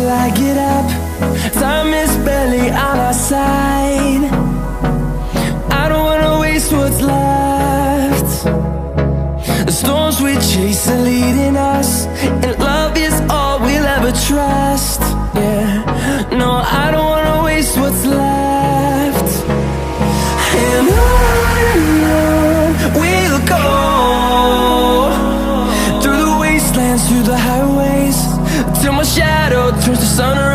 till I get up. Time is barely on our side. I don't wanna waste what's left. The storms we chase are leading us, and love is all we'll ever trust. Yeah, no, I don't wanna waste what's left. And on we'll go, through the wastelands, through the highways, till my shadow turns to sun rays.